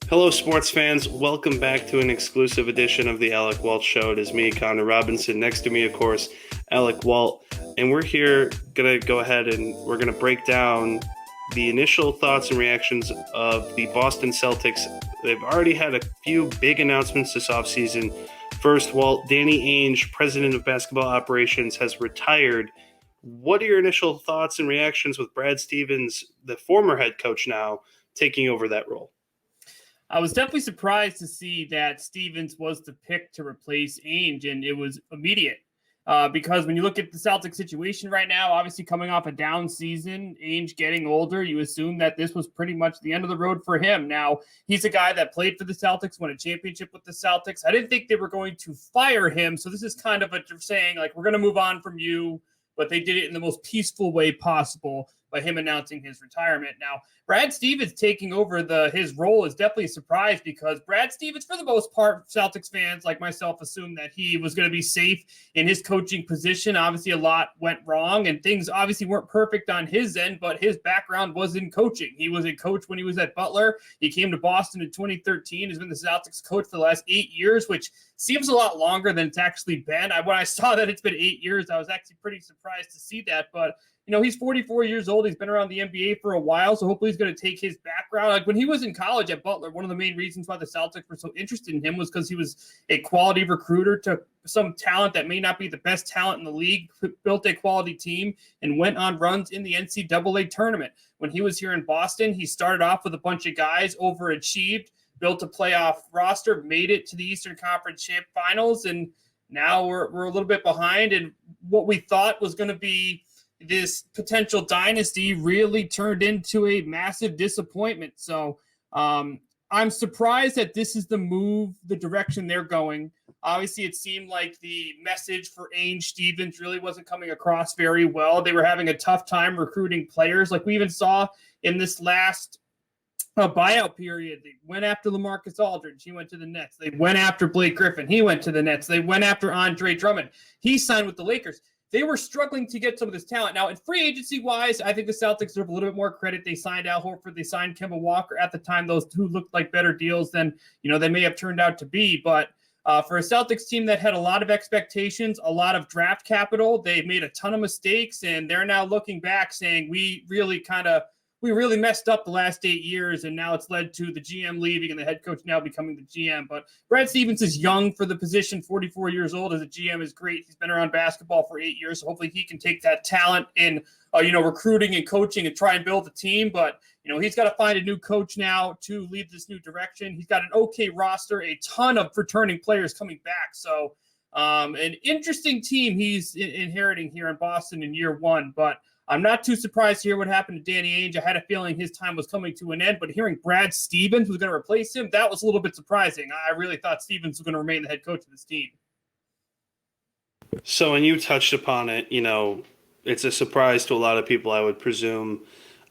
Hello, sports fans. Welcome back to an exclusive edition of the Alec Walt Show. It is me, Connor Robinson. Next to me, of course, Alec Walt. And we're here going to go ahead and we're going to break down the initial thoughts and reactions of the Boston Celtics. They've already had a few big announcements this offseason. First, Walt, Danny Ainge, president of basketball operations, has retired. What are your initial thoughts and reactions with Brad Stevens, the former head coach now, taking over that role? I was definitely surprised to see that Stevens was the pick to replace Ainge, and it was immediate. Because when you look at the Celtics situation right now, obviously coming off a down season, Ainge getting older, you assume that this was pretty much the end of the road for him. Now, he's a guy that played for the Celtics, won a championship with the Celtics. I didn't think they were going to fire him, so this is kind of a saying, like, we're going to move on from you, but they did it in the most peaceful way possible by him announcing his retirement. Now, Brad Stevens taking over his role is definitely a surprise because Brad Stevens, for the most part, Celtics fans like myself assumed that he was going to be safe in his coaching position. Obviously, a lot went wrong, and things obviously weren't perfect on his end, but his background was in coaching. He was a coach when he was at Butler. He came to Boston in 2013. He's been the Celtics coach for the last 8 years, which seems a lot longer than it's actually been. When I saw that it's been 8 years, I was actually pretty surprised to see that, but he's 44 years old. He's been around the NBA for a while, so hopefully he's going to take his background. Like when he was in college at Butler, one of the main reasons why the Celtics were so interested in him was because he was a quality recruiter, took some talent that may not be the best talent in the league, built a quality team, and went on runs in the NCAA tournament. When he was here in Boston, he started off with a bunch of guys, overachieved, built a playoff roster, made it to the Eastern Conference Finals, and now we're a little bit behind. And what we thought was going to be this potential dynasty really turned into a massive disappointment. So I'm surprised that this is the direction they're going. Obviously, it seemed like the message for Ainge Stevens really wasn't coming across very well. They were having a tough time recruiting players. Like we even saw in this last buyout period, they went after LaMarcus Aldridge. He went to the Nets. They went after Blake Griffin. He went to the Nets. They went after Andre Drummond. He signed with the Lakers. They were struggling to get some of this talent. Now, in free agency-wise, I think the Celtics deserve a little bit more credit. They signed Al Horford. They signed Kemba Walker. At the time, those two looked like better deals than they may have turned out to be. But for a Celtics team that had a lot of expectations, a lot of draft capital, they made a ton of mistakes, and they're now looking back saying we really messed up the last 8 years, and now it's led to the GM leaving and the head coach now becoming the GM. But Brad Stevens is young for the position, 44 years old as a GM is great. He's been around basketball for 8 years, so hopefully he can take that talent in recruiting and coaching and try and build a team. But he's got to find a new coach now to lead this new direction. He's got an okay roster, a ton of returning players coming back. So an interesting team he's inheriting here in Boston in year one. But I'm not too surprised to hear what happened to Danny Ainge. I had a feeling his time was coming to an end, but hearing Brad Stevens was going to replace him, that was a little bit surprising. I really thought Stevens was going to remain the head coach of this team. So, and you touched upon it, it's a surprise to a lot of people, I would presume.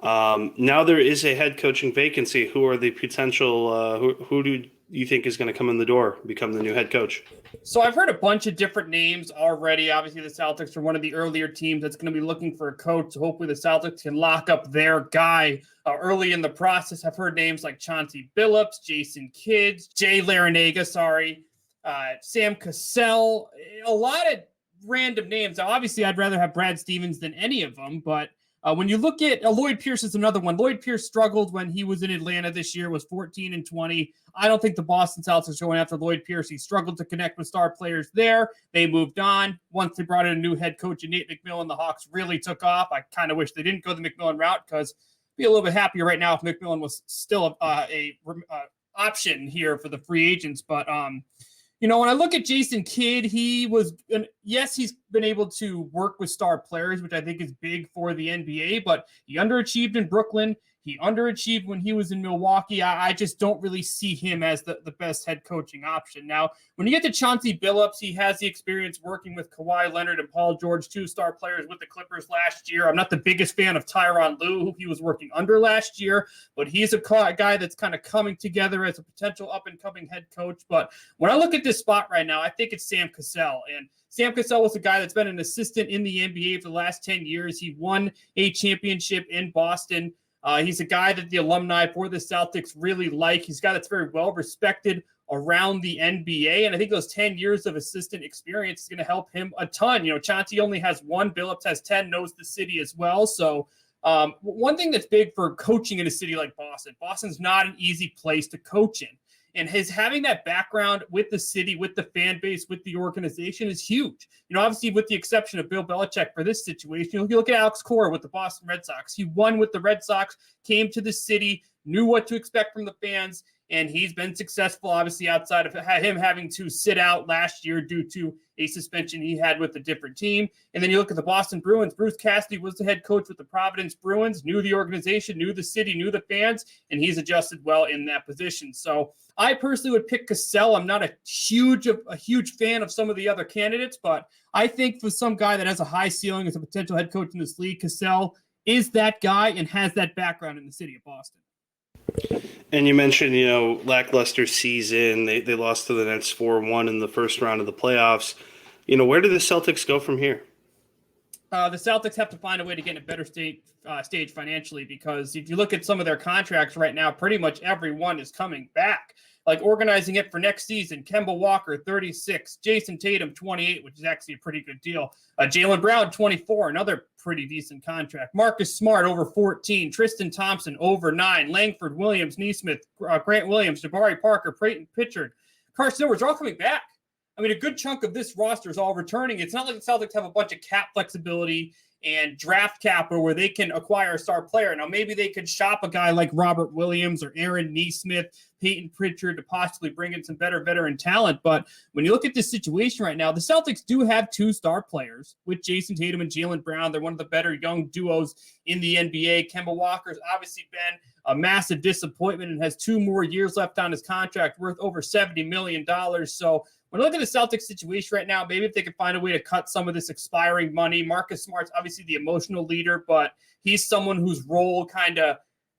Now there is a head coaching vacancy. Who are the potential, who do you think is going to come in the door, become the new head coach? So I've heard a bunch of different names already. Obviously, the Celtics are one of the earlier teams that's going to be looking for a coach. So hopefully the Celtics can lock up their guy early in the process. I've heard names like Chauncey Billups, Jason Kidd, Jay Larranaga, Sam Cassell, a lot of random names. Now, obviously, I'd rather have Brad Stevens than any of them, but when you look at Lloyd Pierce is another one. Lloyd Pierce struggled when he was in Atlanta this year, was 14-20. I don't think the Boston Celtics are going after Lloyd Pierce. He struggled to connect with star players there. They moved on. Once they brought in a new head coach, and Nate McMillan, the Hawks really took off. I kind of wish they didn't go the McMillan route because I'd be a little bit happier right now if McMillan was still a option here for the free agents. But when I look at Jason Kidd, he's been able to work with star players, which I think is big for the NBA, but he underachieved in Brooklyn. He underachieved when he was in Milwaukee. I just don't really see him as the best head coaching option. Now, when you get to Chauncey Billups, he has the experience working with Kawhi Leonard and Paul George, two star players with the Clippers last year. I'm not the biggest fan of Tyronn Lue, who he was working under last year, but he's a guy that's kind of coming together as a potential up-and-coming head coach. But when I look at this spot right now, I think it's Sam Cassell. And Sam Cassell was a guy that's been an assistant in the NBA for the last 10 years. He won a championship in Boston. He's a guy that the alumni for the Celtics really like. He's a guy that's very well respected around the NBA. And I think those 10 years of assistant experience is going to help him a ton. Chauncey only has 1, Billups has 10, knows the city as well. So one thing that's big for coaching in a city like Boston's not an easy place to coach in. And his having that background with the city, with the fan base, with the organization is huge. Obviously, with the exception of Bill Belichick for this situation, you look at Alex Cora with the Boston Red Sox. He won with the Red Sox, came to the city, knew what to expect from the fans, and he's been successful, obviously, outside of him having to sit out last year due to a suspension he had with a different team. And then you look at the Boston Bruins. Bruce Cassidy was the head coach with the Providence Bruins, knew the organization, knew the city, knew the fans, and he's adjusted well in that position. So I personally would pick Cassell. I'm not a huge fan of some of the other candidates, but I think for some guy that has a high ceiling as a potential head coach in this league, Cassell is that guy and has that background in the city of Boston. And you mentioned, lackluster season. They lost to the Nets 4-1 in the first round of the playoffs. Where do the Celtics go from here? The Celtics have to find a way to get in a better stage financially, because if you look at some of their contracts right now, pretty much everyone is coming back. Like organizing it for next season, Kemba Walker, 36, Jason Tatum, 28, which is actually a pretty good deal. Jaylen Brown, 24, another pretty decent contract. Marcus Smart, over 14. Tristan Thompson, over 9. Langford, Williams, Nesmith, Grant Williams, Jabari Parker, Peyton Pritchard, Carson Edwards are all coming back. I mean, a good chunk of this roster is all returning. It's not like the Celtics have a bunch of cap flexibility and draft capital where they can acquire a star player. Now, maybe they could shop a guy like Robert Williams or Aaron Nesmith, Peyton Pritchard to possibly bring in some better veteran talent. But when you look at this situation right now, the Celtics do have 2 star players with Jason Tatum and Jaylen Brown. They're one of the better young duos in the NBA. Kemba Walker's obviously been a massive disappointment and has 2 more years left on his contract worth over $70 million. So when I look at the Celtics situation right now, maybe if they could find a way to cut some of this expiring money. Marcus Smart's obviously the emotional leader, but he's someone whose role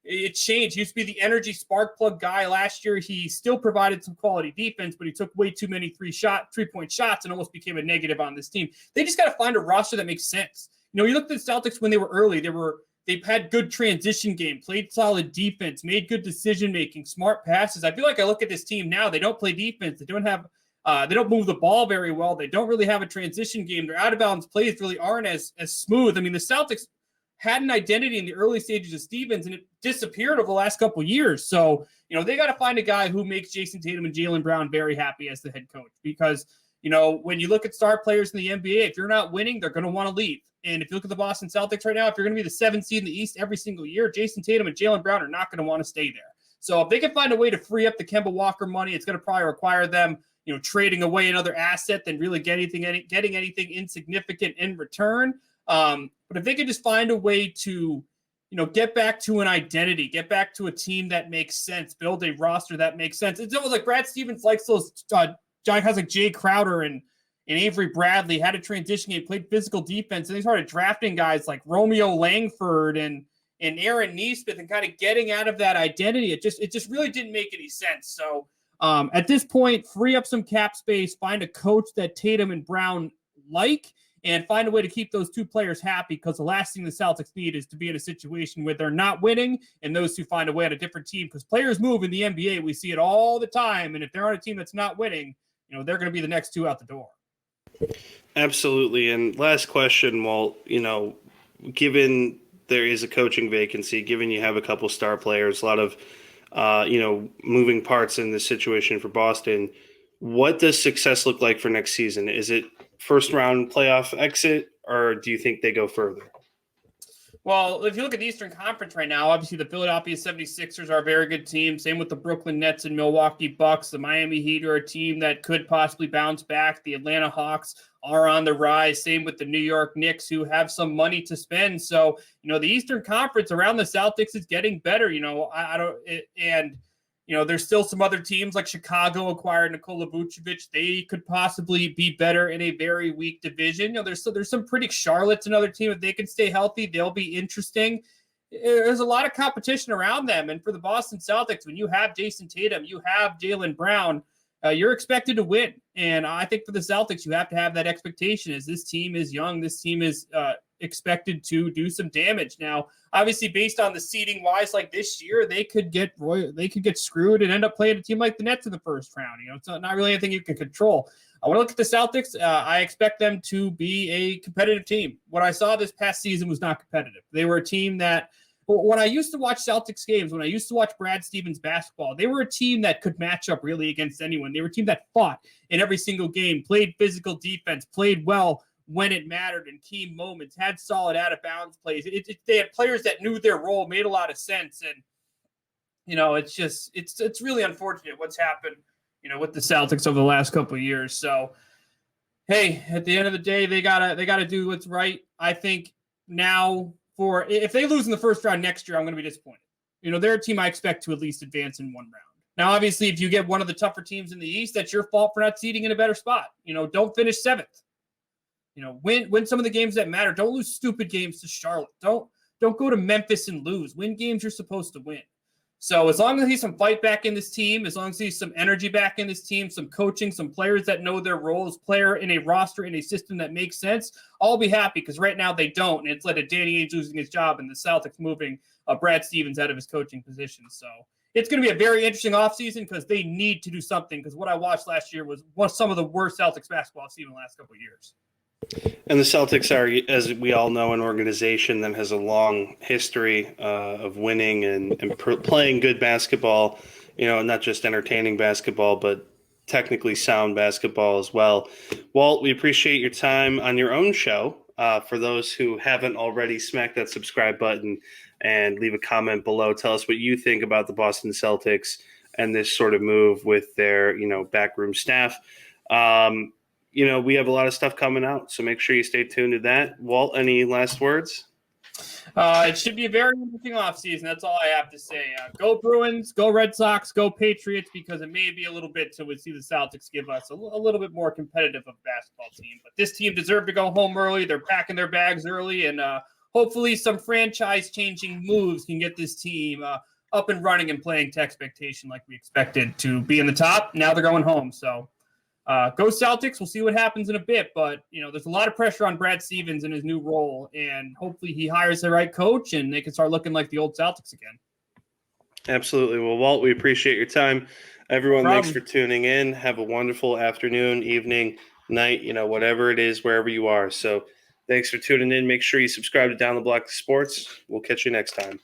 it changed. He used to be the energy spark plug guy. Last year, he still provided some quality defense, but he took way too many three-point shots and almost became a negative on this team. They just got to find a roster that makes sense. You look at the Celtics when they were early. They've had good transition game, played solid defense, made good decision-making, smart passes. I feel like I look at this team now. They don't play defense. They don't move the ball very well. They don't really have a transition game. Their out-of-bounds plays really aren't as smooth. I mean, the Celtics had an identity in the early stages of Stevens, and it disappeared over the last couple of years. So, they got to find a guy who makes Jason Tatum and Jaylen Brown very happy as the head coach. Because, when you look at star players in the NBA, if you're not winning, they're going to want to leave. And if you look at the Boston Celtics right now, if you're going to be the 7th seed in the East every single year, Jason Tatum and Jaylen Brown are not going to want to stay there. So if they can find a way to free up the Kemba Walker money, it's going to probably require them trading away another asset than really getting anything insignificant in return. But if they could just find a way to, get back to an identity, get back to a team that makes sense, build a roster that makes sense. It's almost like Brad Stevens likes those guys like Jay Crowder and Avery Bradley, had a transition game, played physical defense, and they started drafting guys like Romeo Langford and Aaron Nesmith and kind of getting out of that identity. It just really didn't make any sense. So at this point, free up some cap space, find a coach that Tatum and Brown like, and find a way to keep those 2 players happy, because the last thing the Celtics need is to be in a situation where they're not winning and those 2 find a way on a different team, because players move in the NBA. We see it all the time. And if they're on a team that's not winning, they're going to be the next 2 out the door. Absolutely. And last question, Walt, given there is a coaching vacancy, given you have a couple star players, a lot of, moving parts in this situation for Boston, what does success look like for next season? Is it first round playoff exit, or do you think they go further? Well, if you look at the Eastern Conference right now, obviously the Philadelphia 76ers are a very good team. Same with the Brooklyn Nets and Milwaukee Bucks. The Miami Heat are a team that could possibly bounce back. The Atlanta Hawks are on the rise. Same with the New York Knicks, who have some money to spend. So, the Eastern Conference around the Celtics is getting better. There's still some other teams like Chicago acquired Nikola Vucevic. They could possibly be better in a very weak division. There's some pretty Charlotte's another team. If they can stay healthy, they'll be interesting. There's a lot of competition around them. And for the Boston Celtics, when you have Jason Tatum, you have Jaylen Brown, you're expected to win. And I think for the Celtics, you have to have that expectation as this team is young. This team is expected to do some damage. Now, obviously, based on the seeding wise, like this year, they could get screwed and end up playing a team like the Nets in the first round. It's not really anything you can control. When I look at the Celtics, I expect them to be a competitive team. What I saw this past season was not competitive. They were a team that, when I used to watch Celtics games, when I used to watch Brad Stevens basketball, they were a team that could match up really against anyone. They were a team that fought in every single game, played physical defense, played well when it mattered in key moments, had solid out-of-bounds plays. They had players that knew their role, made a lot of sense. And, it's really unfortunate what's happened, with the Celtics over the last couple of years. So, hey, at the end of the day, they gotta do what's right. I think now, if they lose in the first round next year, I'm going to be disappointed. They're a team I expect to at least advance in one round. Now, obviously, if you get one of the tougher teams in the East, that's your fault for not seeding in a better spot. Don't finish seventh. Win some of the games that matter. Don't lose stupid games to Charlotte. Don't go to Memphis and lose. Win games you're supposed to win. So as long as he's some fight back in this team, as long as he's some energy back in this team, some coaching, some players that know their roles, player in a roster, in a system that makes sense, I'll be happy, because right now they don't. And it's led to Danny Ainge losing his job and the Celtics moving Brad Stevens out of his coaching position. So it's going to be a very interesting offseason, because they need to do something, because what I watched last year was some of the worst Celtics basketball I've seen in the last couple of years. And the Celtics are, as we all know, an organization that has a long history of winning and playing good basketball, not just entertaining basketball, but technically sound basketball as well. Walt, we appreciate your time on your own show. For those who haven't already, smack that subscribe button and leave a comment below. Tell us what you think about the Boston Celtics and this sort of move with their, backroom staff. We have a lot of stuff coming out, so make sure you stay tuned to that. Walt, any last words? It should be a very interesting offseason. That's all I have to say. Go Bruins, go Red Sox, go Patriots, because it may be a little bit till we see the Celtics give us a little bit more competitive of basketball team. But this team deserved to go home early. They're packing their bags early, and hopefully some franchise-changing moves can get this team up and running and playing to expectation like we expected to be in the top. Now they're going home, so go Celtics. We'll see what happens in a bit, but there's a lot of pressure on Brad Stevens in his new role, and hopefully he hires the right coach and they can start looking like the old Celtics again. Absolutely. Well, Walt, we appreciate your time. Everyone, thanks for tuning in. Have a wonderful afternoon, evening, night, whatever it is, wherever you are. So thanks for tuning in. Make sure you subscribe to Down the Block Sports. We'll catch you next time.